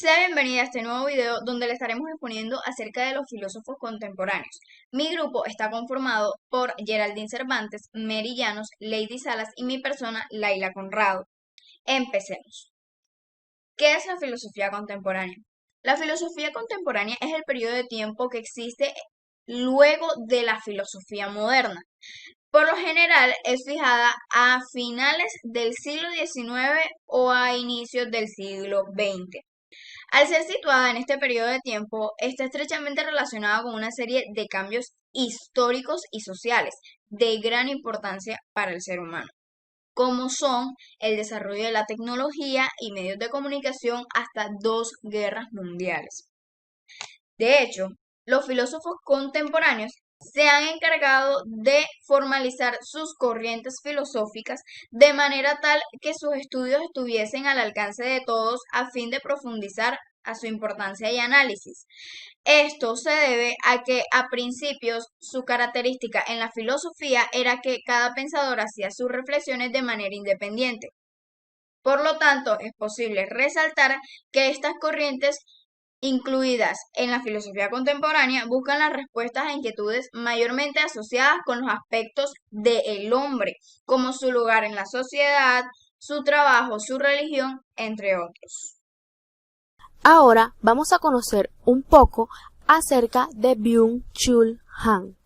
Sea bienvenida a este nuevo video donde le estaremos exponiendo acerca de los filósofos contemporáneos. Mi grupo está conformado por Geraldine Cervantes, Mary Llanos, Lady Salas y mi persona, Laila Conrado. Empecemos. ¿Qué es la filosofía contemporánea? La filosofía contemporánea es el periodo de tiempo que existe luego de la filosofía moderna. Por lo general es fijada a finales del siglo XIX o a inicios del siglo XX. Al ser situada en este periodo de tiempo, está estrechamente relacionada con una serie de cambios históricos y sociales de gran importancia para el ser humano, como son el desarrollo de la tecnología y medios de comunicación hasta dos guerras mundiales. De hecho, los filósofos contemporáneos se han encargado de formalizar sus corrientes filosóficas de manera tal que sus estudios estuviesen al alcance de todos a fin de profundizar a su importancia y análisis. Esto se debe a que a principios su característica en la filosofía era que cada pensador hacía sus reflexiones de manera independiente. Por lo tanto, es posible resaltar que estas corrientes incluidas en la filosofía contemporánea buscan las respuestas a inquietudes mayormente asociadas con los aspectos del hombre, como su lugar en la sociedad, su trabajo, su religión, entre otros. Ahora vamos a conocer un poco acerca de Byung-Chul Han.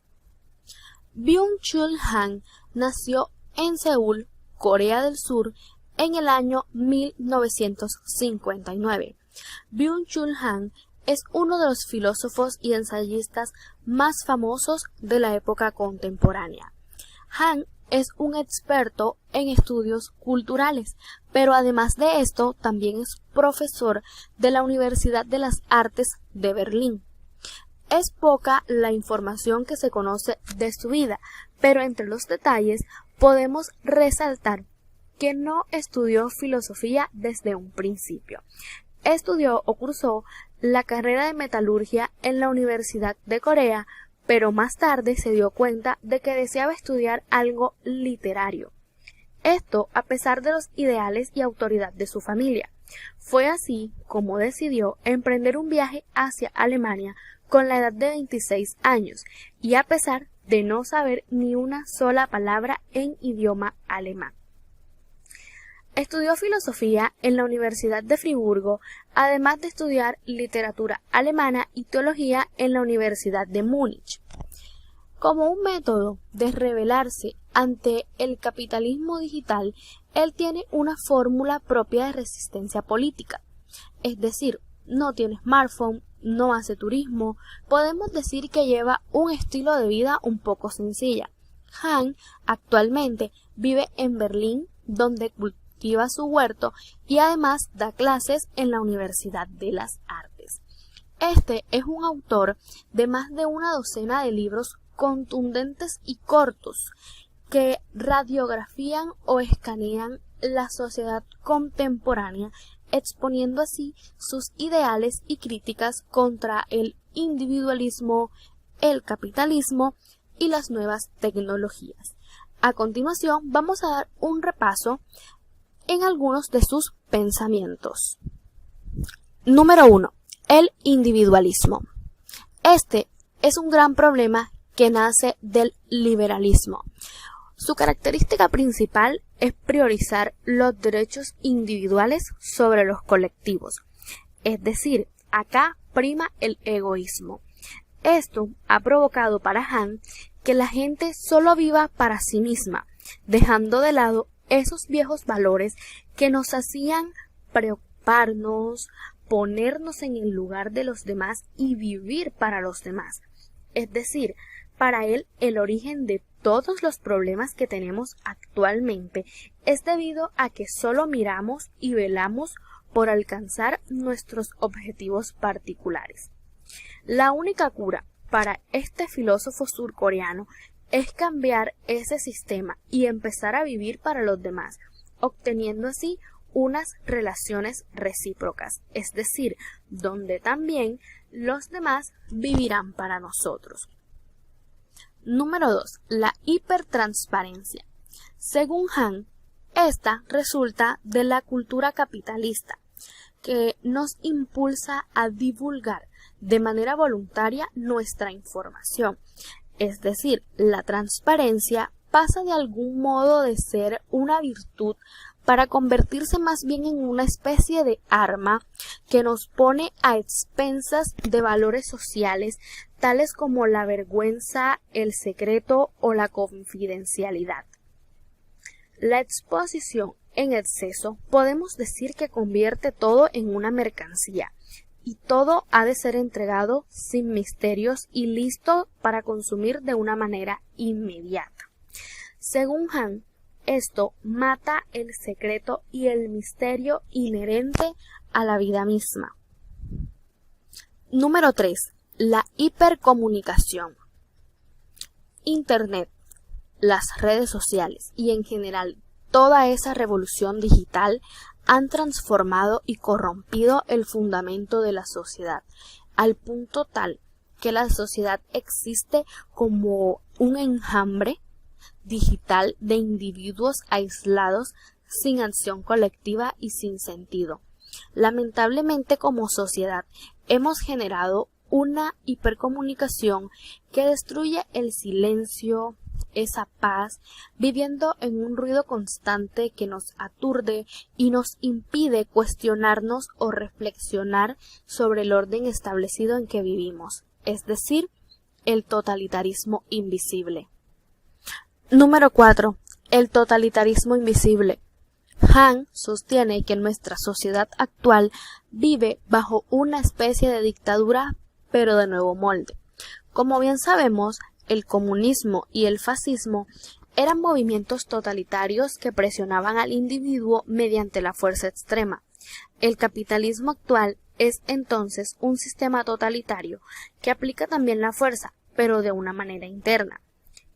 Byung-Chul Han nació en Seúl, Corea del Sur, en el año 1959. Byung-Chul Han es uno de los filósofos y ensayistas más famosos de la época contemporánea. Han es un experto en estudios culturales, pero además de esto también es profesor de la Universidad de las Artes de Berlín. Es poca la información que se conoce de su vida, pero entre los detalles podemos resaltar que no estudió filosofía desde un principio. Estudió o cursó la carrera de metalurgia en la Universidad de Corea, pero más tarde se dio cuenta de que deseaba estudiar algo literario. Esto a pesar de los ideales y autoridad de su familia. Fue así como decidió emprender un viaje hacia Alemania con la edad de 26 años y a pesar de no saber ni una sola palabra en idioma alemán. Estudió filosofía en la Universidad de Friburgo, además de estudiar literatura alemana y teología en la Universidad de Múnich. Como un método de rebelarse ante el capitalismo digital, él tiene una fórmula propia de resistencia política. Es decir, no tiene smartphone, no hace turismo, podemos decir que lleva un estilo de vida un poco sencilla. Han actualmente vive en Berlín, donde cultiva su huerto y además da clases en la Universidad de las Artes. Este es un autor de más de una docena de libros contundentes y cortos que radiografían o escanean la sociedad contemporánea, exponiendo así sus ideales y críticas contra el individualismo, el capitalismo y las nuevas tecnologías. A continuación vamos a dar un repaso en algunos de sus pensamientos. Número 1. El individualismo. Este es un gran problema que nace del liberalismo. Su característica principal es priorizar los derechos individuales sobre los colectivos. Es decir, acá prima el egoísmo. Esto ha provocado para Han que la gente solo viva para sí misma, dejando de lado esos viejos valores que nos hacían preocuparnos, ponernos en el lugar de los demás y vivir para los demás. Es decir, para él el origen de todos los problemas que tenemos actualmente es debido a que solo miramos y velamos por alcanzar nuestros objetivos particulares. La única cura para este filósofo surcoreano es cambiar ese sistema y empezar a vivir para los demás, obteniendo así unas relaciones recíprocas, es decir, donde también los demás vivirán para nosotros. Número 2. La hipertransparencia. Según Han, esta resulta de la cultura capitalista, que nos impulsa a divulgar de manera voluntaria nuestra información. Es decir, la transparencia pasa de algún modo de ser una virtud para convertirse más bien en una especie de arma que nos pone a expensas de valores sociales tales como la vergüenza, el secreto o la confidencialidad. La exposición en exceso podemos decir que convierte todo en una mercancía y todo ha de ser entregado sin misterios y listo para consumir de una manera inmediata. Según Han, esto mata el secreto y el misterio inherente a la vida misma. Número 3. La hipercomunicación. Internet, las redes sociales y en general toda esa revolución digital han transformado y corrompido el fundamento de la sociedad, al punto tal que la sociedad existe como un enjambre digital de individuos aislados, sin acción colectiva y sin sentido. Lamentablemente, como sociedad, hemos generado una hipercomunicación que destruye el silencio, esa paz, viviendo en un ruido constante que nos aturde y nos impide cuestionarnos o reflexionar sobre el orden establecido en que vivimos, es decir, el totalitarismo invisible. Número 4. El totalitarismo invisible. Han sostiene que nuestra sociedad actual vive bajo una especie de dictadura, pero de nuevo molde. Como bien sabemos, el comunismo y el fascismo eran movimientos totalitarios que presionaban al individuo mediante la fuerza extrema. El capitalismo actual es entonces un sistema totalitario que aplica también la fuerza, pero de una manera interna.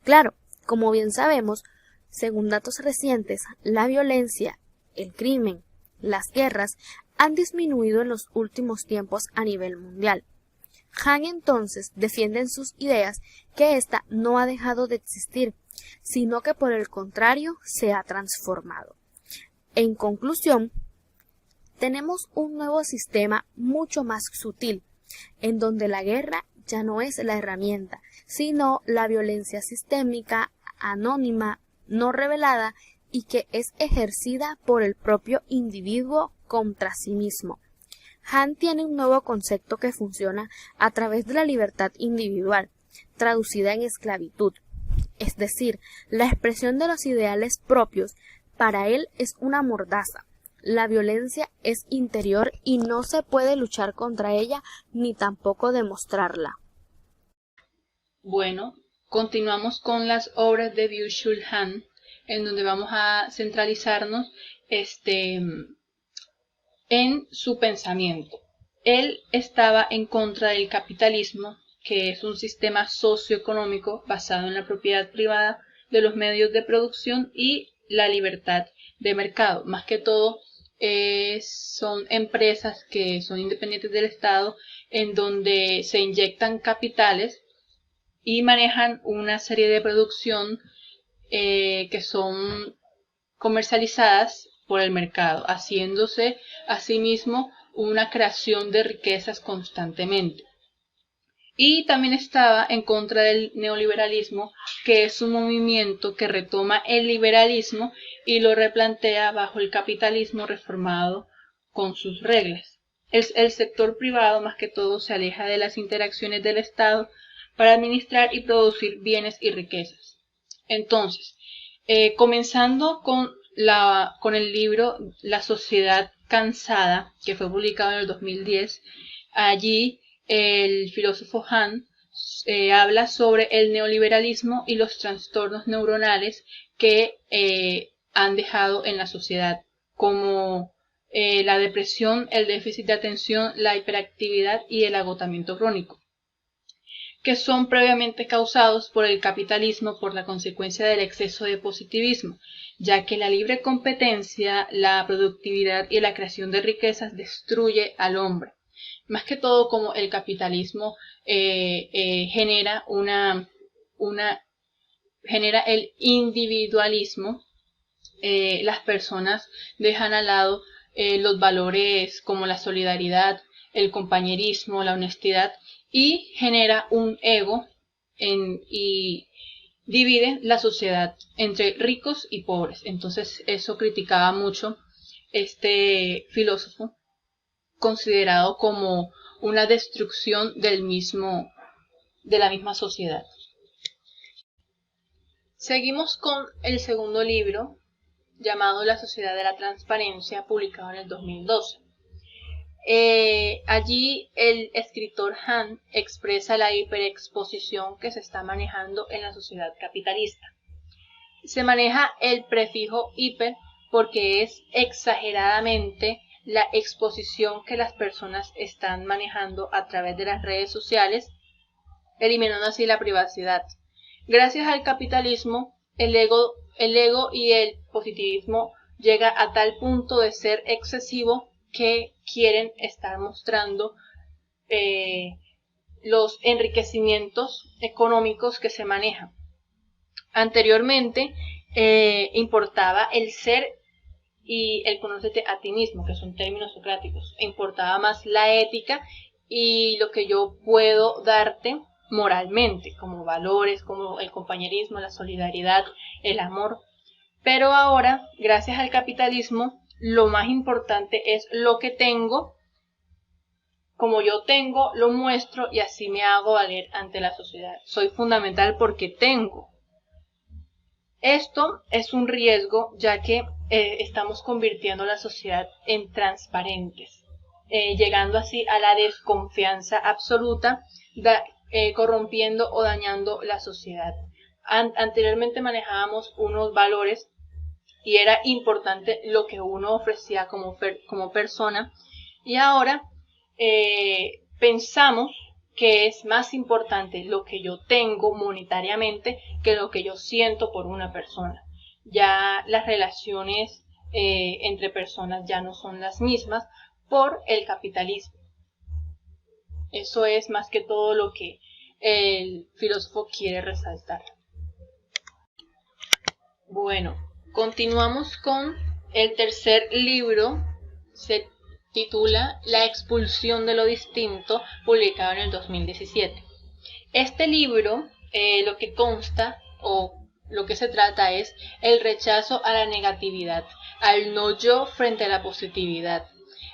Claro, como bien sabemos, según datos recientes, la violencia, el crimen, las guerras han disminuido en los últimos tiempos a nivel mundial. Han entonces defiende en sus ideas que ésta no ha dejado de existir, sino que por el contrario se ha transformado. En conclusión, tenemos un nuevo sistema mucho más sutil, en donde la guerra ya no es la herramienta, sino la violencia sistémica, anónima, no revelada y que es ejercida por el propio individuo contra sí mismo. Han tiene un nuevo concepto que funciona a través de la libertad individual, traducida en esclavitud, es decir, la expresión de los ideales propios para él es una mordaza. La violencia es interior y no se puede luchar contra ella ni tampoco demostrarla. Bueno, continuamos con las obras de Byung-Chul Han, en donde vamos a centralizarnos en su pensamiento. Él estaba en contra del capitalismo, que es un sistema socioeconómico basado en la propiedad privada de los medios de producción y la libertad de mercado. Más que todo, son empresas que son independientes del Estado, en donde se inyectan capitales y manejan una serie de producción que son comercializadas por el mercado, haciéndose asimismo una creación de riquezas constantemente. Y también estaba en contra del neoliberalismo, que es un movimiento que retoma el liberalismo y lo replantea bajo el capitalismo reformado con sus reglas. El sector privado más que todo se aleja de las interacciones del Estado para administrar y producir bienes y riquezas. Entonces, comenzando con el libro La sociedad cansada, que fue publicado en el 2010, allí el filósofo Han habla sobre el neoliberalismo y los trastornos neuronales que han dejado en la sociedad, como la depresión, el déficit de atención, la hiperactividad y el agotamiento crónico, que son previamente causados por el capitalismo por la consecuencia del exceso de positivismo, ya que la libre competencia, la productividad y la creación de riquezas destruye al hombre. Más que todo, como el capitalismo genera genera el individualismo, las personas dejan al lado los valores como la solidaridad, el compañerismo, la honestidad, y genera un ego y divide la sociedad entre ricos y pobres. Entonces eso criticaba mucho este filósofo, considerado como una destrucción de la misma sociedad. Seguimos con el segundo libro, llamado La Sociedad de la Transparencia, publicado en el 2012. Allí el escritor Han expresa la hiperexposición que se está manejando en la sociedad capitalista. Se maneja el prefijo hiper porque es exageradamente la exposición que las personas están manejando a través de las redes sociales, eliminando así la privacidad. Gracias al capitalismo, el ego y el positivismo llega a tal punto de ser excesivo que quieren estar mostrando los enriquecimientos económicos que se manejan. Anteriormente importaba el ser y el conócete a ti mismo, que son términos socráticos. Importaba más la ética y lo que yo puedo darte moralmente, como valores, como el compañerismo, la solidaridad, el amor. Pero ahora, gracias al capitalismo, lo más importante es lo que tengo. Como yo tengo, lo muestro y así me hago valer ante la sociedad. Soy fundamental porque tengo. Esto es un riesgo, ya que estamos convirtiendo la sociedad en transparentes, llegando así a la desconfianza absoluta, corrompiendo o dañando la sociedad. Anteriormente manejábamos unos valores y era importante lo que uno ofrecía como persona, y ahora pensamos que es más importante lo que yo tengo monetariamente que lo que yo siento por una persona. Ya las relaciones entre personas ya no son las mismas por el capitalismo. Eso es más que todo lo que el filósofo quiere resaltar. Bueno, continuamos con el tercer libro. Se titula La expulsión de lo distinto, publicado en el 2017. Este libro lo que consta o lo que se trata es el rechazo a la negatividad, al no yo frente a la positividad.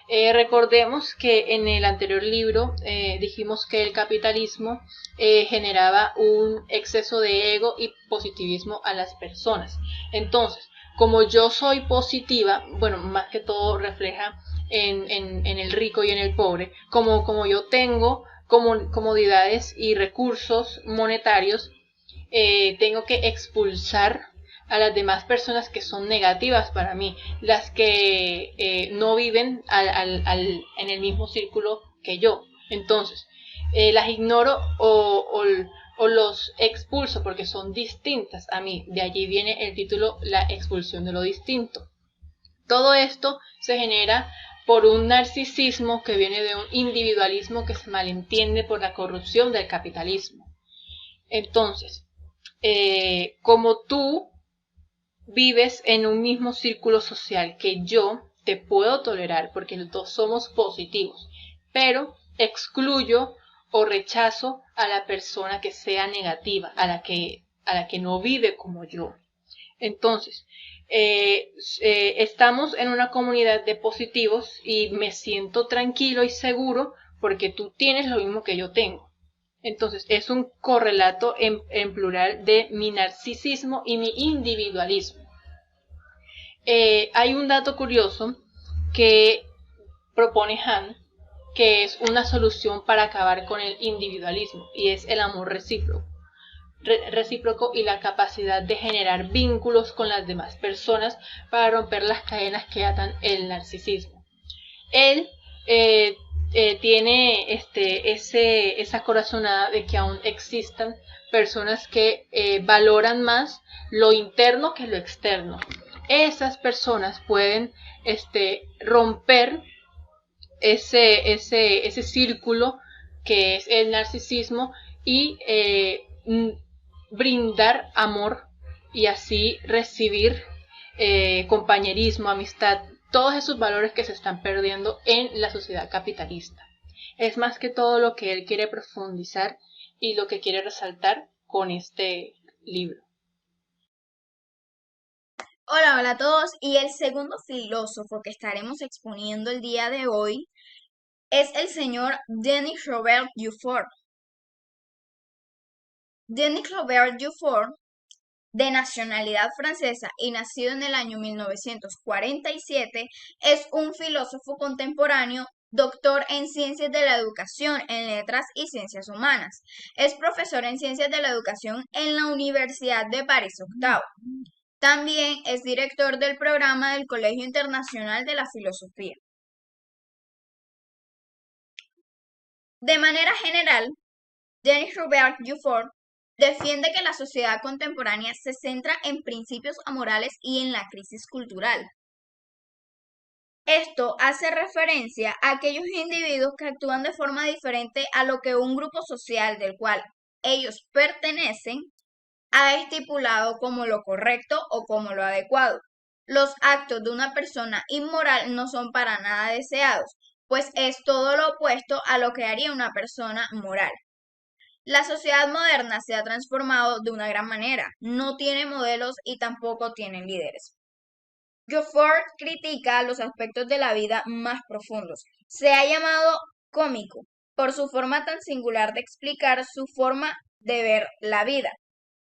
Recordemos que en el anterior libro dijimos que el capitalismo generaba un exceso de ego y positivismo a las personas. Entonces, como yo soy positiva, bueno, más que todo refleja en el rico y en el pobre, como yo tengo comodidades y recursos monetarios, tengo que expulsar a las demás personas que son negativas para mí, las que no viven en el mismo círculo que yo. Entonces, las ignoro o los expulso porque son distintas a mí. De allí viene el título La expulsión de lo distinto. Todo esto se genera por un narcisismo que viene de un individualismo que se malentiende por la corrupción del capitalismo. Entonces, como tú vives en un mismo círculo social que yo, te puedo tolerar porque los dos somos positivos, pero excluyo o rechazo a la persona que sea negativa, a la que no vive como yo. Entonces, estamos en una comunidad de positivos y me siento tranquilo y seguro porque tú tienes lo mismo que yo tengo. Entonces, es un correlato en plural de mi narcisismo y mi individualismo. Hay un dato curioso que propone Han, que es una solución para acabar con el individualismo, y es el amor recíproco y la capacidad de generar vínculos con las demás personas para romper las cadenas que atan el narcisismo. Él tiene esa corazonada de que aún existan personas que valoran más lo interno que lo externo. Esas personas pueden romper ese círculo que es el narcisismo y brindar amor y así recibir compañerismo, amistad todos esos valores que se están perdiendo en la sociedad capitalista. Es más que todo lo que él quiere profundizar y lo que quiere resaltar con este libro. Hola a todos. Y el segundo filósofo que estaremos exponiendo el día de hoy es el señor Denis Robert Dufour. Denis Robert Dufour, de nacionalidad francesa y nacido en el año 1947, es un filósofo contemporáneo, doctor en Ciencias de la Educación, en Letras y Ciencias Humanas. Es profesor en Ciencias de la Educación en la Universidad de París-Octavo. También es director del programa del Colegio Internacional de la Filosofía. De manera general, Denis Robert Dufour defiende que la sociedad contemporánea se centra en principios amorales y en la crisis cultural. Esto hace referencia a aquellos individuos que actúan de forma diferente a lo que un grupo social del cual ellos pertenecen ha estipulado como lo correcto o como lo adecuado. Los actos de una persona inmoral no son para nada deseados, pues es todo lo opuesto a lo que haría una persona moral. La sociedad moderna se ha transformado de una gran manera, no tiene modelos y tampoco tiene líderes. Dufour critica los aspectos de la vida más profundos. Se ha llamado cómico por su forma tan singular de explicar su forma de ver la vida.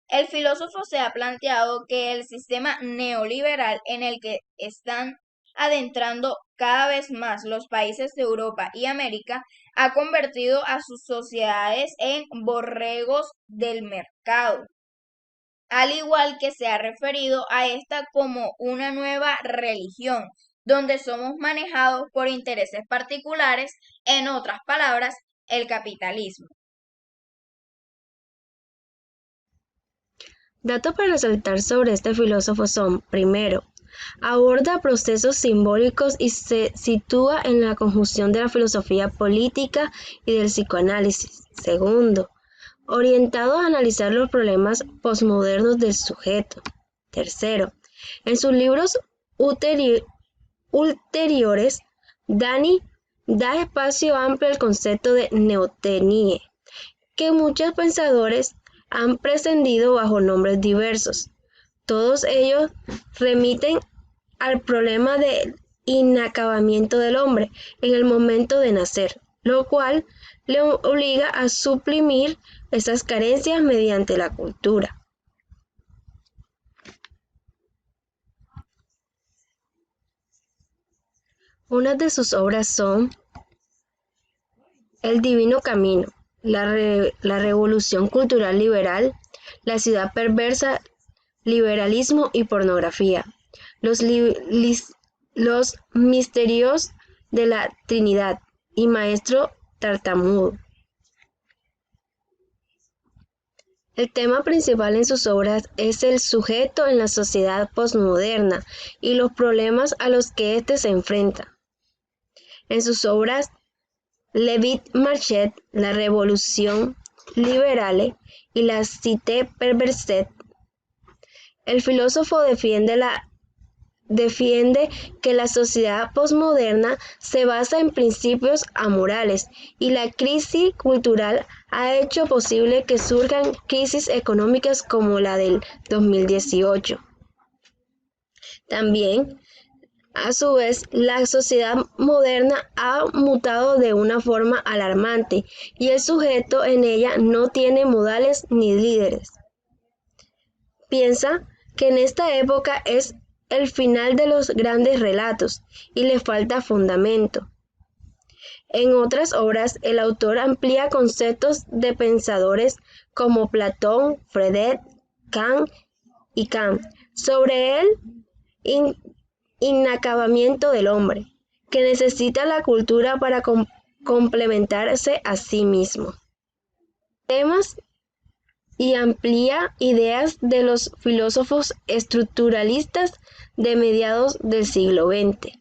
El filósofo se ha planteado que el sistema neoliberal en el que están adentrando cada vez más los países de Europa y América ha convertido a sus sociedades en borregos del mercado, al igual que se ha referido a esta como una nueva religión, donde somos manejados por intereses particulares, en otras palabras, el capitalismo. Datos para resaltar sobre este filósofo son: primero, aborda procesos simbólicos y se sitúa en la conjunción de la filosofía política y del psicoanálisis. Segundo, orientado a analizar los problemas posmodernos del sujeto. Tercero, en sus libros ulteriores, Dani da espacio amplio al concepto de neotenie, que muchos pensadores han prescindido bajo nombres diversos. Todos ellos remiten al problema del inacabamiento del hombre en el momento de nacer, lo cual le obliga a suprimir esas carencias mediante la cultura. Unas de sus obras son El Divino Camino, la Revolución Cultural Liberal, La Ciudad Perversa, Liberalismo y Pornografía, Los Misterios de la Trinidad y Maestro Tartamudo. El tema principal en sus obras es el sujeto en la sociedad postmoderna y los problemas a los que éste se enfrenta. En sus obras Le Vit Marchet, La Revolución Liberale y La Cité Perverse, el filósofo defiende que la sociedad posmoderna se basa en principios amorales y la crisis cultural ha hecho posible que surjan crisis económicas como la del 2018. También, a su vez, la sociedad moderna ha mutado de una forma alarmante y el sujeto en ella no tiene modales ni líderes. Piensa que en esta época es el final de los grandes relatos y le falta fundamento. En otras obras, el autor amplía conceptos de pensadores como Platón, Freud, Kant y Kant sobre el inacabamiento del hombre, que necesita la cultura para complementarse a sí mismo. Temas y amplía ideas de los filósofos estructuralistas de mediados del siglo XX.